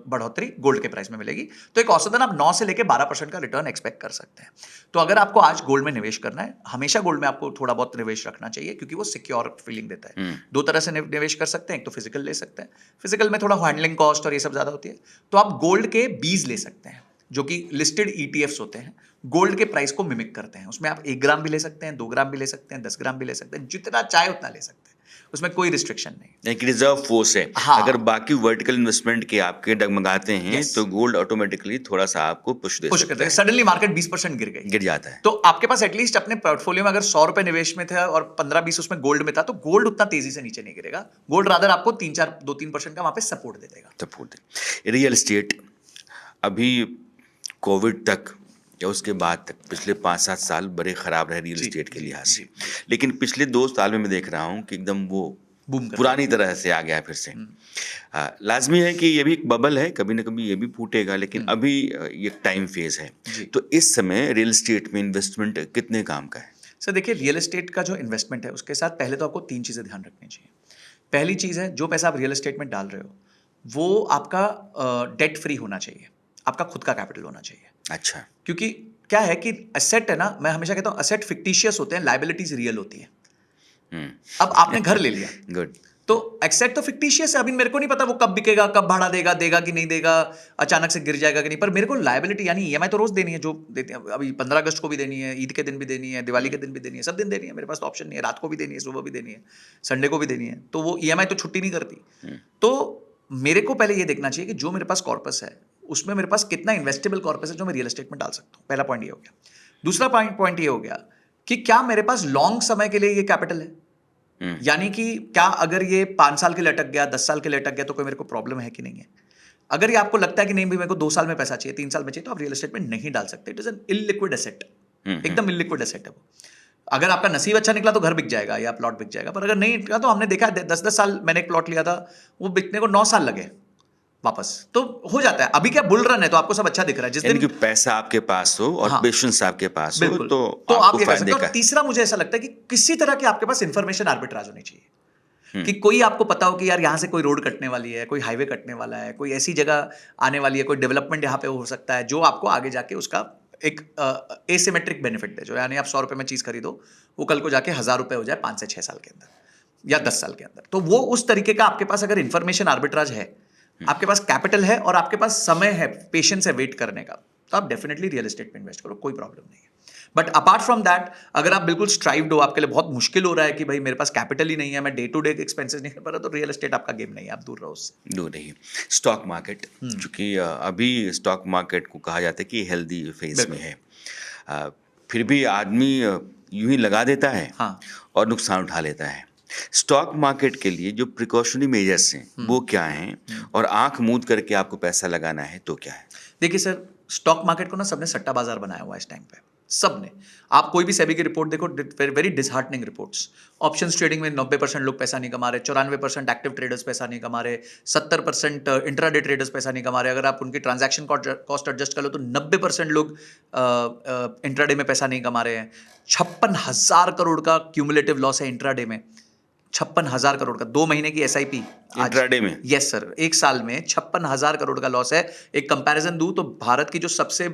बढ़ोतरी गोल्ड के प्राइस में मिलेगी। तो एक औसतन आप 9 से लेके 12% का रिटर्न एक्सपेक्ट कर सकते हैं। तो अगर आपको आज गोल्ड में निवेश करना है, हमेशा गोल्ड में आपको थोड़ा बहुत निवेश रखना चाहिए, क्योंकि वो सिक्योर फीलिंग देता है। दो तरह से निवेश कर सकते हैं, एक तो फिजिकल ले सकते हैं, फिजिकल में थोड़ा हैंडलिंग कॉस्ट और ये सब ज्यादा होती है, तो आप गोल्ड के बीज ले सकते हैं जो कि लिस्टेड ETFs होते हैं, गोल्ड के प्राइस को मिमिक करते हैं। उसमें आप 1 ग्राम भी ले सकते हैं, 2 ग्राम भी ले सकते हैं, 10 ग्राम भी ले सकते हैं, जितना चाहे उतना ले सकते हैं, उसमें कोई रिस्ट्रिक्शन नहीं। एक रिजर्व फोर्स है। हाँ। अगर बाकी वर्टिकल इन्वेस्टमेंट के आपके डगमगाते हैं Yes. तो गोल्ड ऑटोमेटिकली थोड़ा सा आपको पुश दे पुश सकता करते हैं, है, सडनली मार्केट 20% गिर गई, गिर जाता है। तो आपके पास एटलीस्ट अपने पोर्टफोलियो में अगर 100 रुपए निवेश में था और 15-20 उसमें गोल्ड में था, तो गोल्ड उतना तेजी से नीचे नहीं गिरेगा। गोल्ड रादर आपको 2-3% का वहां पे सपोर्ट दे देगा। सपोर्ट है। रियल एस्टेट अभी कोविड तक या उसके बाद तक पिछले 5-7 साल बड़े खराब रहे रियल जी, एस्टेट के जी, लिहाज जी, से, लेकिन पिछले 2 साल में मैं देख रहा हूँ कि एकदम वो बूम कर पुरानी तरह से आ गया फिर से। लाजमी है कि ये भी एक बबल है, कभी ना कभी ये भी फूटेगा, लेकिन अभी ये टाइम फेज है। जी। तो इस समय रियल एस्टेट में इन्वेस्टमेंट कितने काम का है? सर देखिए, रियल एस्टेट का जो इन्वेस्टमेंट है उसके साथ पहले तो आपको 3 चीजें ध्यान रखनी चाहिए। पहली चीज है, जो पैसा आप रियल एस्टेट में डाल रहे हो वो आपका डेट फ्री होना चाहिए, आपका खुद का कैपिटल होना चाहिए। अच्छा। क्योंकि क्या है कि एसेट है ना, मैं हमेशा कहता हूँ एसेट फिक्टिशियस होते हैं, लायबिलिटीज रियल होती है। अब आपने घर ले लिया, गुड। तो एसेट तो फिक्टिशियस है, अभी मेरे को नहीं पता वो कब बिकेगा, कब भाड़ा देगा, देगा कि नहीं देगा, अचानक से गिर जाएगा कि नहीं, पर मेरे को लायबिलिटी यानी EMI तो रोज देनी है, जो देते हैं अभी 15 अगस्त को भी देनी है, ईद के दिन भी देनी है, दिवाली के दिन भी देनी है, सब दिन देनी है, मेरे पास तो ऑप्शन नहीं है, रात को भी देनी है, सुबह भी देनी है, संडे को भी देनी है, तो वो EMI तो छुट्टी नहीं करती। तो मेरे को पहले ये देखना चाहिए कि जो मेरे पास कॉर्पस है उसमें मेरे पास कितना इन्वेस्टेबल कॉर्पस है जो मैं रियल एस्टेट में डाल सकता हूँ। पहला पॉइंट ये हो गया। दूसरा पॉइंट ये हो गया कि क्या मेरे पास लॉन्ग समय के लिए ये कैपिटल है, यानी कि क्या अगर ये 5 साल के लिए अटक गया, 10 साल के लिए अटक गया, तो कोई मेरे को प्रॉब्लम है कि नहीं है। अगर ये आपको लगता है कि नहीं भाई मेरे को 2 साल में पैसा चाहिए, 3 साल में चाहिए, तो आप रियल एस्टेट में नहीं डाल सकते। It is an illiquid asset, एकदम इलिक्विड एसेट है वो। अगर आपका नसीब अच्छा निकला तो घर बिक जाएगा या प्लॉट बिक जाएगा, पर अगर नहीं निकला तो हमने देखा 10-10 साल, मैंने एक प्लॉट लिया था, वो बिकने को 9 साल लगे वापस, तो हो जाता है। अभी क्या बुल रन है तो आपको सब अच्छा दिख रहा है, जिस यानी दिन कि पैसा आपके पास हो और हाँ, पेशेंस आपके पास हो बिल्कुल, तो आप आपको ये कर फायदे सकते हो। का और तीसरा मुझे ऐसा लगता है कि किसी तरह के आपके पास इंफॉर्मेशन आर्बिट्राज होनी चाहिए, कि कोई आपको पता हो कि यार यहाँ से कोई रोड कटने वाली है, कोई हाईवे कटने वाला है, कोई ऐसी जगह आने वाली है, कोई डेवलपमेंट यहाँ पे हो सकता है जो आपको आगे जाके उसका एक एसिमेट्रिक बेनिफिट दे, जो यानी आप 100 रुपए में चीज खरीदो, वो कल को जाके 1000 रुपए हो जाए 5 से 6 साल के अंदर या 10 साल के अंदर। तो वो उस तरीके का आपके पास अगर इंफॉर्मेशन आर्बिट्राज है, आपके पास कैपिटल है और आपके पास समय है, पेशेंस है वेट करने का, तो आप डेफिनेटली रियल एस्टेट में इन्वेस्ट करो, कोई प्रॉब्लम नहीं है। बट अपार्ट फ्रॉम दैट, अगर आप बिल्कुल स्ट्राइव्ड हो, आपके लिए बहुत मुश्किल हो रहा है कि भाई मेरे पास कैपिटल ही नहीं है, मैं डे टू डे एक्सपेंसेस नहीं कर पा रहा, तो रियल एस्टेट आपका गेम नहीं है, आप दूर रहो उससे। दूर रही। स्टॉक मार्केट, चूंकि अभी स्टॉक मार्केट को कहा जाता है कि हेल्दी फेज में है, फिर भी आदमी यूं ही लगा देता है हाँ। और नुकसान उठा लेता है। स्टॉक मार्केट के लिए जो प्रिकॉशनरी मेजर्स हैं वो क्या हैं, और आंख मूंद करके आपको पैसा लगाना है तो क्या है? देखिए सर, स्टॉक मार्केट को ना सबने सट्टा बाजार बनाया हुआ है इस टाइम पे, सबने। आप कोई भी सेबी की रिपोर्ट देखो, very disheartening reports. Options trading में 90% लोग पैसा नहीं कमा रहे, 94% एक्टिव ट्रेडर्स पैसा नहीं कमा रहे, 70% इंट्राडे ट्रेडर्स पैसा नहीं कमा रहे। अगर आप उनकी ट्रांजैक्शन कॉस्ट एडजस्ट कर लो तो 90% लोग इंट्राडे में पैसा नहीं कमा रहे हैं। 56,000 करोड़ का क्यूमुलेटिव लॉस है इंट्राडे में, 56,000 करोड़ का, 2 महीने की SIP इंट्राडे में? यस सर, एक साल में 56,000 करोड़ का लॉस है। एक कंपैरिजन दूं तो भारत की जो सबसे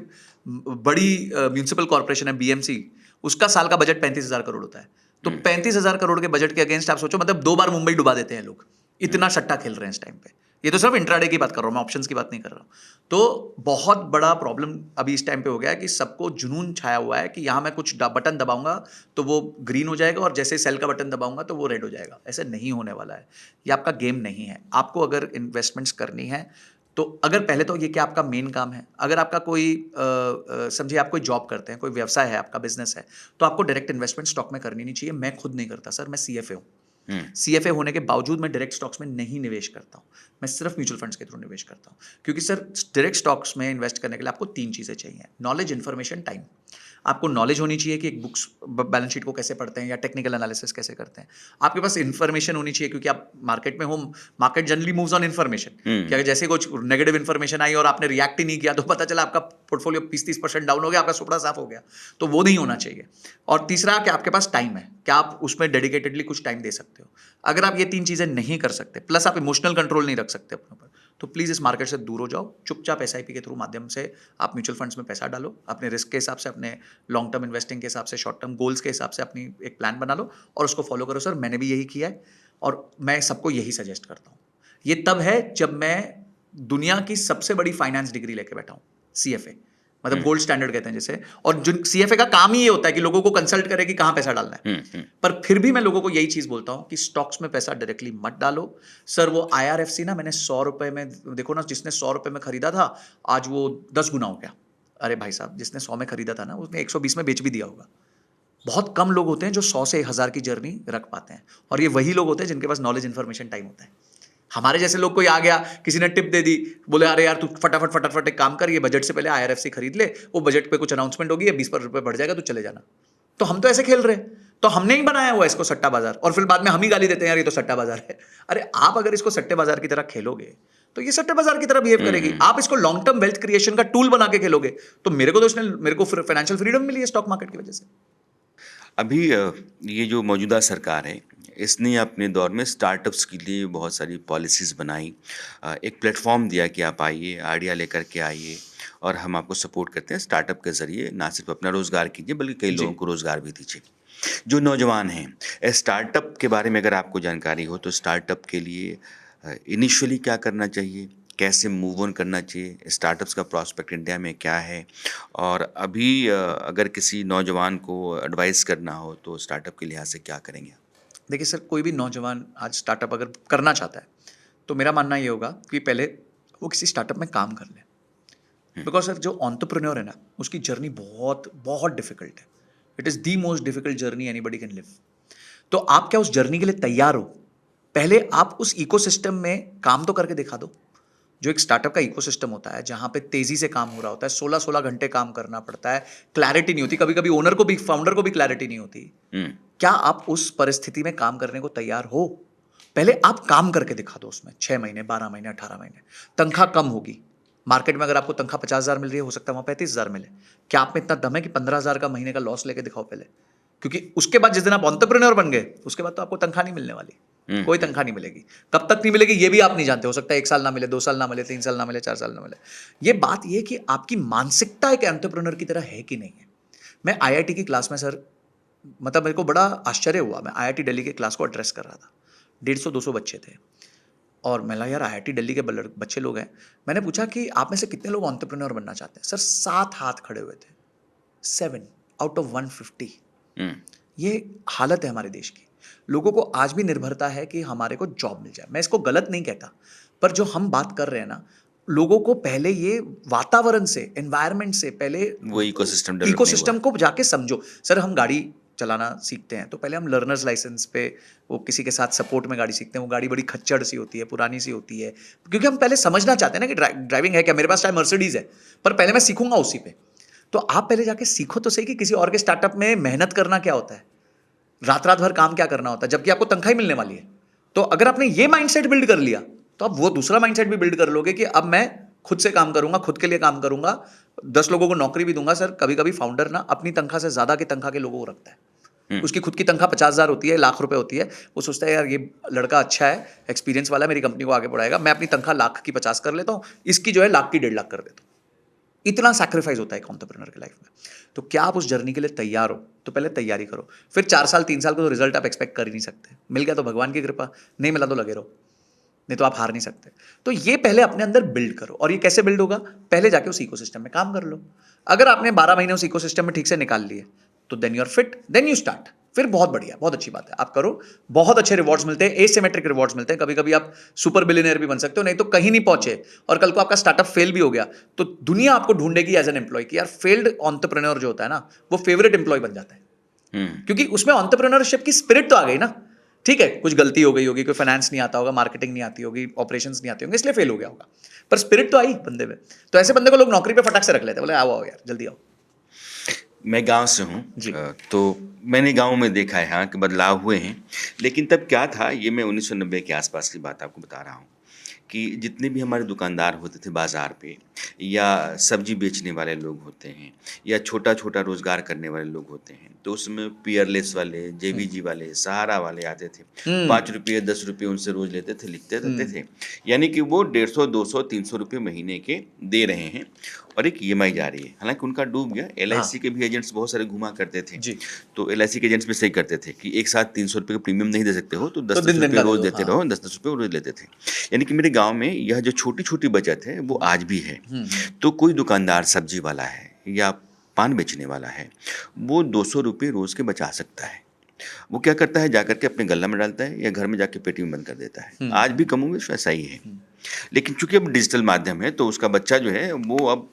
बड़ी म्यूनिसिपल कॉर्पोरेशन है BMC, उसका साल का बजट 35,000 करोड़ होता है। तो 35,000 करोड़ के बजट के अगेंस्ट आप सोचो, मतलब 2 बार मुंबई डुबा देते हैं लोग, इतना सट्टा खेल रहे हैं इस टाइम पे। ये तो सिर्फ इंट्राडे की बात कर रहा हूँ मैं, ऑप्शंस की बात नहीं कर रहा हूँ। तो बहुत बड़ा प्रॉब्लम अभी इस टाइम पे हो गया है कि सबको जुनून छाया हुआ है कि यहाँ मैं कुछ बटन दबाऊंगा तो वो ग्रीन हो जाएगा, और जैसे सेल का बटन दबाऊंगा तो वो रेड हो जाएगा। ऐसे नहीं होने वाला है, ये आपका गेम नहीं है। आपको अगर इन्वेस्टमेंट्स करनी है तो अगर पहले तो ये क्या आपका मेन काम है, अगर आपका कोई समझिए आप कोई जॉब करते हैं, कोई व्यवसाय है, आपका बिजनेस है, तो आपको डायरेक्ट इन्वेस्टमेंट स्टॉक में करनी नहीं चाहिए। मैं खुद नहीं करता सर, मैं CFA हूँ। CFA होने के बावजूद मैं डायरेक्ट स्टॉक्स में नहीं निवेश करता हूँ, मैं सिर्फ म्यूचुअल फंड्स के थ्रू निवेश करता हूँ। क्योंकि सर डायरेक्ट स्टॉक्स में इन्वेस्ट करने के लिए आपको 3 चीज़ें चाहिए: नॉलेज, इन्फॉर्मेशन, टाइम। आपको नॉलेज होनी चाहिए कि एक बुक्स बैलेंस शीट को कैसे पढ़ते हैं या टेक्निकल एनालिसिस कैसे करते हैं, आपके पास इन्फॉर्मेशन होनी चाहिए क्योंकि आप मार्केट में हो, market generally moves on information, कि अगर जैसे कुछ नेगेटिव इन्फॉर्मेशन आई और आपने रिएक्ट ही नहीं किया तो पता चला आपका पोर्टफोलियो 20-30% डाउन हो गया, आपका सुपड़ा साफ हो गया, तो वो नहीं होना चाहिए। और तीसरा कि आपके पास टाइम है, क्या आप उसमें डेडिकेटेडली कुछ टाइम दे सकते हो। अगर आप ये 3 चीज़ें नहीं कर सकते, प्लस आप इमोशनल कंट्रोल नहीं रख सकते अपने ऊपर, तो प्लीज़ इस मार्केट से दूर हो जाओ। चुपचाप एसआईपी के थ्रू माध्यम से आप म्यूचुअल फंड्स में पैसा डालो, अपने रिस्क के हिसाब से, अपने लॉन्ग टर्म इन्वेस्टिंग के हिसाब से, शॉर्ट टर्म गोल्स के हिसाब से अपनी एक प्लान बना लो और उसको फॉलो करो। सर मैंने भी यही किया है और मैं सबको यही सजेस्ट करता हूँ। ये तब है जब मैं दुनिया की सबसे बड़ी फाइनेंस डिग्री लेके बैठा हूँ, सीएफए, मतलब गोल्ड स्टैंडर्ड कहते हैं जैसे, और जो सीएफए का काम ही ये होता है कि लोगों को कंसल्ट करे कि कहाँ पैसा डालना है। पर फिर भी मैं लोगों को यही चीज बोलता हूँ कि स्टॉक्स में पैसा डायरेक्टली मत डालो। सर वो आईआरएफसी ना, मैंने 100 रुपए में, देखो ना, जिसने 100 रुपए में खरीदा था आज वो 10 गुना हो गया। अरे भाई साहब, जिसने 100 में खरीदा था ना उसने 120 में बेच भी दिया होगा। बहुत कम लोग होते हैं जो 100 से 1000 की जर्नी रख पाते हैं, और ये वही लोग होते हैं जिनके पास नॉलेज, इन्फॉर्मेशन, टाइम होता है। हमारे जैसे लोग, कोई आ गया, किसी ने टिप दे दी, बोले अरे यार तू फटाफट फटाफट एक काम कर, ये बजट से पहले आईआरएफसी खरीद ले, वो बजट पे कुछ अनाउंसमेंट होगी, 20 रुपए बढ़ जाएगा, तू चले जाना। तो हम तो ऐसे खेल रहे हैं, तो हमने ही बनाया हुआ इसको सट्टा बाजार, और फिर बाद में हम ही गाली देते हैं यार ये तो सट्टा बाजार है। अरे आप अगर इसको सट्टे बाजार की तरह खेलोगे तो ये सट्टे बाजार की तरह बिहेव करेगी। आप इसको लॉन्ग टर्म वेल्थ क्रिएशन का टूल बना के खेलोगे तो मेरे को फाइनेंशियल फ्रीडम मिली है स्टॉक मार्केट की वजह से। अभी ये जो मौजूदा सरकार है, इसने अपने दौर में स्टार्टअप्स के लिए बहुत सारी पॉलिसीज़ बनाई, एक प्लेटफॉर्म दिया कि आप आइए, आइडिया लेकर के आइए और हम आपको सपोर्ट करते हैं। स्टार्टअप के ज़रिए ना सिर्फ अपना रोज़गार कीजिए बल्कि कई लोगों को रोज़गार भी दीजिए। जो नौजवान हैं, स्टार्टअप के बारे में अगर आपको जानकारी हो तो स्टार्टअप के लिए इनिशियली क्या करना चाहिए, कैसे मूव ऑन करना चाहिए, स्टार्टअप्स का प्रॉस्पेक्ट इंडिया में क्या है, और अभी अगर किसी नौजवान को एडवाइस करना हो तो स्टार्टअप के लिहाज से क्या करेंगे? देखिए सर, कोई भी नौजवान आज स्टार्टअप अगर करना चाहता है तो मेरा मानना ये होगा कि पहले वो किसी स्टार्टअप में काम कर ले। बिकॉज सर जो एंटरप्रेन्योर है ना, उसकी जर्नी बहुत बहुत डिफिकल्ट है। It is the most difficult journey anybody can live. तो आप क्या उस जर्नी के लिए तैयार हो? पहले आप उस इकोसिस्टम में काम तो करके दिखा दो। जो एक स्टार्टअप का इकोसिस्टम होता है जहाँ पे तेजी से काम हो रहा होता है, 16-16 घंटे काम करना पड़ता है, क्लैरिटी नहीं होती, कभी कभी ओनर को भी, फाउंडर को भी क्लैरिटी नहीं होती। क्या आप उस परिस्थिति में काम करने को तैयार हो? पहले आप काम करके दिखा दो उसमें 6 महीने, 12 महीने, 18 महीने। तनख्वाह कम होगी, मार्केट में अगर आपको तनख्वाह 50,000 मिल रही है, हो सकता है वहाँ 35,000 मिले। क्या आप में इतना दम है कि 15,000 का महीने का लॉस लेके दिखाओ पहले? क्योंकि उसके बाद जिस दिन आप एंटरप्रेन्योर बन गए उसके बाद तो आपको तनख्वाह नहीं मिलने वाली, कोई तनख्वाह नहीं मिलेगी। कब तक नहीं मिलेगी ये भी आप नहीं जानते, हो सकता है 1 साल ना मिले, 2 साल ना मिले, 3 साल ना मिले, 4 साल ना मिले। ये बात ये कि आपकी मानसिकता एक एंटरप्रेन्योर की तरह है कि नहीं है। मैं आईआईटी की क्लास में सर, मतलब मेरे को बड़ा आश्चर्य हुआ, मैं आईआईटी दिल्ली के क्लास को एड्रेस कर रहा था, 150-200 बच्चे थे, और मैं यार आईआईटी दिल्ली के बच्चे लोग हैं। मैंने पूछा कि आप में से कितने लोग एंटरप्रेन्योर बनना चाहते हैं? सर 7 हाथ खड़े हुए थे, 7 आउट ऑफ 150। ये हालत है हमारे देश की। लोगों को आज भी निर्भरता है कि हमारे को जॉब मिल जाए। मैं इसको गलत नहीं कहता, पर जो हम बात कर रहे हैं ना, लोगों को पहले ये वातावरण से, एनवायरनमेंट से पहले वो इकोसिस्टम डेवलप नहीं इकोसिस्टम हुआ। को जाके समझो। सर हम गाड़ी चलाना सीखते हैं तो पहले हम लर्नर्स लाइसेंस पे, वो किसी के साथ सपोर्ट में गाड़ी सीखते हैं। वो गाड़ी बड़ी खच्चड़ सी होती है, पुरानी सी होती है, क्योंकि हम पहले समझना चाहते हैं ना कि ड्राइविंग है क्या। मेरे पास चाहे मर्सिडीज है, पर पहले मैं सीखूंगा उसी पे। तो आप पहले जाके सीखो तो सही कि किसी और के स्टार्टअप में मेहनत करना क्या होता है, रात रात भर काम क्या करना होता है, जबकि आपको तनख्वाह ही मिलने वाली है। तो अगर आपने ये माइंडसेट बिल्ड कर लिया तो आप वो दूसरा माइंडसेट भी बिल्ड कर लोगे कि अब मैं खुद से काम करूंगा, खुद के लिए काम करूंगा, 10 लोगों को नौकरी भी दूंगा। सर कभी कभी फाउंडर ना अपनी तनख्वाह से ज्यादा की तनख्वाह के लोगों को रखता है। उसकी खुद की तनख्वाह 50,000 होती है, लाख रुपए होती है। वो सोचता है यार ये लड़का अच्छा है, एक्सपीरियंस वाला है, मेरी कंपनी को आगे बढ़ाएगा, मैं अपनी तनख्वाह लाख की 50 कर लेता हूँ, इसकी जो है लाख की 1.5 लाख कर देता हूँ। इतना सैक्रिफाइस होता है एक एंटरप्रेन्योर की लाइफ में। तो क्या आप उस जर्नी के लिए तैयार हो? तो पहले तैयारी करो। फिर 4 साल 3 साल को तो रिजल्ट आप एक्सपेक्ट कर ही नहीं सकते। मिल गया तो भगवान की कृपा, नहीं मिला तो लगे रहो, नहीं तो आप हार नहीं सकते। तो ये पहले अपने अंदर बिल्ड करो। और ये कैसे बिल्ड होगा? पहले जाके उस इकोसिस्टम में काम कर लो। अगर आपने 12 महीने उस इकोसिस्टम में ठीक से निकाल लिए तो then you are fit, then you start. फिर बहुत बढ़िया, बहुत अच्छी बात है, आप करो, बहुत अच्छे रिवॉर्ड्स मिलते हैं, एसिमेट्रिक रिवॉर्ड्स मिलते हैं। कभी कभी आप सुपर बिलियनर भी बन सकते हो, नहीं तो कहीं नहीं पहुंचे और कल को आपका स्टार्टअप फेल भी हो गया तो दुनिया आपको ढूंढेगी एज एन एम्प्लॉय कि यार फेल्ड एंटरप्रेन्योर जो होता है ना, वो फेवरेट एम्प्लॉय बन जाता है, क्योंकि उसमें एंटरप्रेन्योरशिप की स्पिरिट तो आ गई ना। ठीक है, कुछ गलती हो गई होगी, कोई फाइनेंस नहीं आता होगा, मार्केटिंग नहीं आती होगी, ऑपरेशंस नहीं आते होंगे, इसलिए फेल हो गया होगा, पर स्पिरिट तो आई बंदे में। तो ऐसे बंदे को लोग नौकरी पे फटाक से रख लेते हैं, बोले आओ आओ यार जल्दी आओ। मैं गांव से हूँ। जी। तो मैंने गांव में देखा है हाँ कि बदलाव हुए हैं। लेकिन तब क्या था, ये मैं 1990 के आसपास की बात आपको बता रहा हूँ कि जितने भी हमारे दुकानदार होते थे बाजार पे, या सब्जी बेचने वाले लोग होते हैं, या छोटा छोटा रोजगार करने वाले लोग होते हैं, तो उसमें पियरलेस वाले, हुँ। जेवीजी वाले, सहारा वाले आते थे। हुँ, 5 रुपये 10 रुपये उनसे रोज लेते थे, लिखते रहते हुँ, थे। यानी कि वो 150 200 300 रुपये महीने के दे रहे हैं और एक ईएमआई जा रही है। हालांकि उनका डूब गया। हाँ, एलआईसी के भी एजेंट्स बहुत सारे घुमा करते थे। जी। तो एलआईसी के एजेंट्स भी सही करते थे कि एक साथ 300 रुपये का प्रीमियम नहीं दे सकते हो, तो तो 10 10 दिन-दिन रुपये का दे रोज दो, देते हाँ। रहो, 10 10 रुपये रोज लेते थे। यानी कि मेरे गांव में यह जो छोटी छोटी बचत है वो आज भी है। हुँ, हुँ, तो कोई दुकानदार सब्जी वाला है या पान बेचने वाला है, वो 200 रुपये रोज के बचा सकता है। वो क्या करता है, जाकर के अपने गल्ला में डालता है या घर में जाके पेटी में बंद कर देता है। हुँ, आज भी कमोबेश वैसा ही है। हुँ। लेकिन चूंकि अब डिजिटल माध्यम है, तो उसका बच्चा जो है वो अब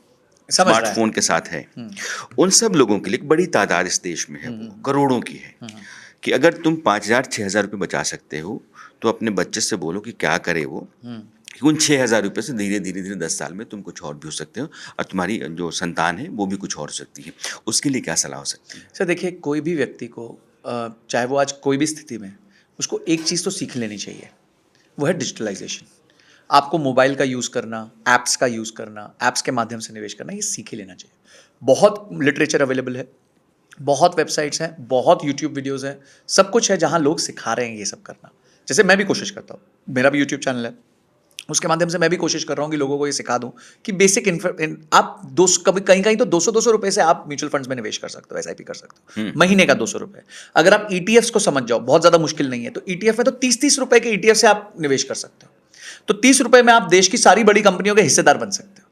समझ रहा है। स्मार्टफोन के साथ है। हुँ, उन सब लोगों के लिए एक बड़ी तादाद इस देश में है, हुँ, वो हुँ, करोड़ों की है, हुँ, हुँ, कि अगर तुम 5,000 6,000 रुपये बचा सकते हो, तो अपने बच्चे से बोलो कि क्या करे वो, हुँ। कि उन 6,000 रुपये से धीरे धीरे धीरे 10 साल में तुम कुछ और भी हो सकते हो, और तुम्हारी जो संतान है वो भी कुछ और हो सकती है। उसके लिए क्या सलाह हो सकती है? सर देखिए, कोई भी व्यक्ति को चाहे वो आज कोई भी स्थिति में है, उसको एक चीज़ तो सीख लेनी चाहिए, वो है डिजिटलाइज़ेशन। आपको मोबाइल का यूज़ करना, ऐप्स का यूज़ करना, ऐप्स के माध्यम से निवेश करना, ये सीख ही लेना चाहिए। बहुत लिटरेचर अवेलेबल है, बहुत वेबसाइट्स हैं, बहुत यूट्यूब वीडियोज़ हैं, सब कुछ है जहाँ लोग सिखा रहे हैं ये सब करना। जैसे मैं भी कोशिश करता हूँ, मेरा भी यूट्यूब चैनल है, उसके माध्यम से मैं भी कोशिश कर रहा हूँ कि लोगों को ये सिखा दूँ कि बेसिक आप कभी कहीं कहीं तो 200 रुपए से आप म्यूचुअल फंड्स में निवेश कर सकते हो, एसआईपी कर सकते हो, महीने का 200 रुपए। अगर आप ईटीएफ्स को समझ जाओ, बहुत ज़्यादा मुश्किल नहीं है, तो ईटीएफ में तो 30-30 रुपए के ईटीएफ से आप निवेश कर सकते हो। तो 30 रुपए में आप देश की सारी बड़ी कंपनियों के हिस्सेदार बन सकते हो।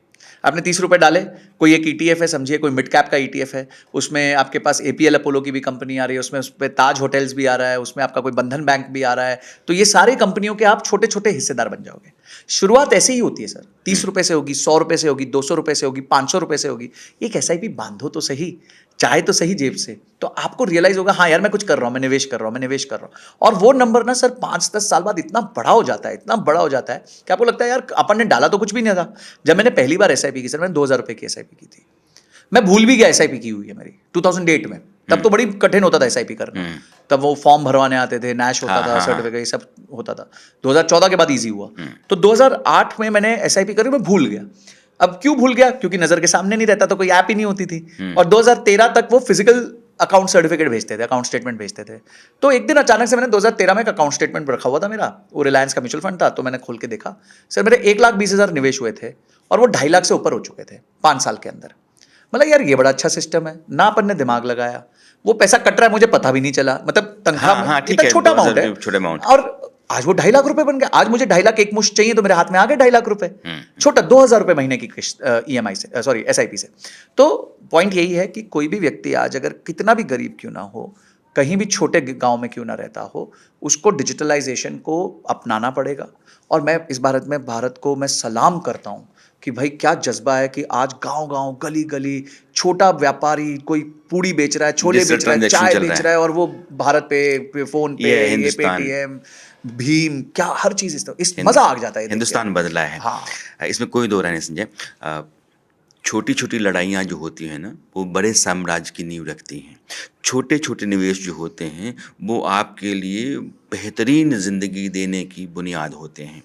आपने 30 रुपए डाले, कोई एक ईटीएफ है, समझिए कोई मिड कैप का ईटीएफ है, उसमें आपके पास एपीएल अपोलो की भी कंपनी आ रही है, उसमें उस पे ताज होटल्स भी आ रहा है, उसमें आपका कोई बंधन बैंक भी आ रहा है। तो ये सारी कंपनियों के आप छोटे छोटे हिस्सेदार बन जाओगे। शुरुआत ऐसे ही होती है सर, 30 रुपए से होगी, 100 रुपए से होगी, 200 रुपए से होगी, 500 रुपए से होगी। एक एसआईपी बांधो तो सही, चाहे तो सही जेब से, तो आपको रियलाइज होगा हाँ यार मैं कुछ कर रहा हूँ, मैं निवेश कर रहा हूँ, मैं निवेश कर रहा हूँ। और वो नंबर ना सर 5-10 साल बाद इतना बड़ा हो जाता है, इतना बड़ा हो जाता है कि आपको लगता है यार अपन ने डाला तो कुछ भी नहीं था। जब मैंने पहली बार एसआईपी की सर, मैंने 2,000 रुपए की एसआईपी की थी। मैं भूल भी गया एसआईपी की हुई है मेरी 2008 में। तब तो बड़ी कठिन होता था एसआईपी करना। तब वो फॉर्म भरवाने आते थे, नैश होता हाँ था, हाँ हाँ। सर्टिफिकेट, ये सब होता था। 2014 के बाद इजी हुआ। तो 2008 में मैंने एसआईपी करी, मैं भूल गया। अब क्यों भूल गया? क्योंकि नजर के सामने नहीं रहता, तो कोई ऐप ही नहीं होती थी। और 2013 तक वो फिजिकल अकाउंट सर्टिफिकेट भेजते थे, अकाउंट स्टेटमेंट भेजते थे। तो एक दिन अचानक से मैंने 2013 में एक अकाउंट स्टेटमेंट रखा हुआ था मेरा, वो रिलायंस का म्यूचुअल फंड था, तो मैंने खोल के देखा, सर मेरे 1,20,000 निवेश हुए थे और वो 2.5 लाख से ऊपर हो चुके थे 5 साल के अंदर। मतलब यार ये बड़ा अच्छा सिस्टम है ना, अपन ने दिमाग लगाया, वो पैसा कट रहा है मुझे पता भी नहीं चला, मतलब तनख्वाह हाँ में हाँ, ठीक इतना है, छोटा 2,000 अमाउंट है। रुपये छोटे अमाउंट। और आज वो 2.5 लाख रुपए बन गया। आज मुझे 2.5 लाख एक मुश्त चाहिए तो मेरे हाथ में आ गए 2.5 लाख रुपए, छोटा 2,000 रुपए महीने की किस्त ईएमआई से, सॉरी एसआईपी से। तो पॉइंट यही है कि कोई भी व्यक्ति आज अगर कितना भी गरीब क्यों ना हो, कहीं भी छोटे गांव में क्यों ना रहता हो, उसको डिजिटलाइजेशन को अपनाना पड़ेगा। और मैं इस भारत को मैं सलाम करता हूँ कि भाई क्या जज्बा है कि आज गांव गांव गली गली छोटा व्यापारी, कोई पूड़ी बेच रहा है, छोले डिजिटल बेच रहा है, ट्रांजैक्शन चाय चल रहा बेच है। रहा है, और वो भारत पे, फोन पे, ये है ये हिंदुस्तान। पेटीएम, भीम, क्या हर चीज इस हिंद मजा आ जाता है देख के। हिंदुस्तान बदला है। हाँ, इसमें कोई दो राय नहीं संजय। छोटी छोटी लड़ाइयाँ जो होती हैं ना, वो बड़े साम्राज्य की नींव रखती हैं। छोटे छोटे निवेश जो होते हैं, वो आपके लिए बेहतरीन ज़िंदगी देने की बुनियाद होते हैं।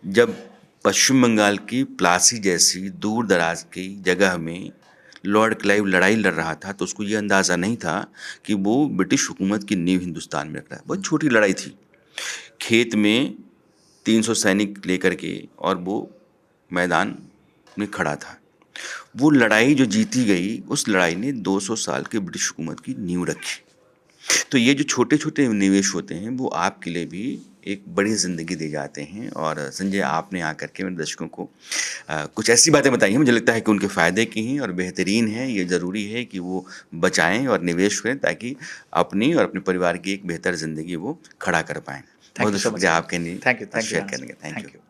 जब पश्चिम बंगाल की प्लासी जैसी दूर दराज की जगह में लॉर्ड क्लाइव लड़ाई लड़ रहा था, तो उसको ये अंदाज़ा नहीं था कि वो ब्रिटिश हुकूमत की नींव हिंदुस्तान में रख रहा है। बहुत छोटी लड़ाई थी, खेत में 300 सैनिक लेकर के, और वो मैदान में खड़ा था। वो लड़ाई जो जीती गई, उस लड़ाई ने 200 साल की ब्रिटिश हुकूमत की नींव रखी। तो ये जो छोटे छोटे निवेश होते हैं, वो आपके लिए भी एक बड़ी ज़िंदगी दे जाते हैं। और संजय, आपने आकर के मेरे दर्शकों को कुछ ऐसी बातें बताई हैं, मुझे लगता है कि उनके फ़ायदे की हैं और बेहतरीन है। ये ज़रूरी है कि वो बचाएं और निवेश करें, ताकि अपनी और अपने परिवार की एक बेहतर ज़िंदगी वो खड़ा कर पाएँ। बहुत थैंक बहुत यू सो मच। शुक्रिया आपके लिए थैंक यू शेयर करने का। Thank you.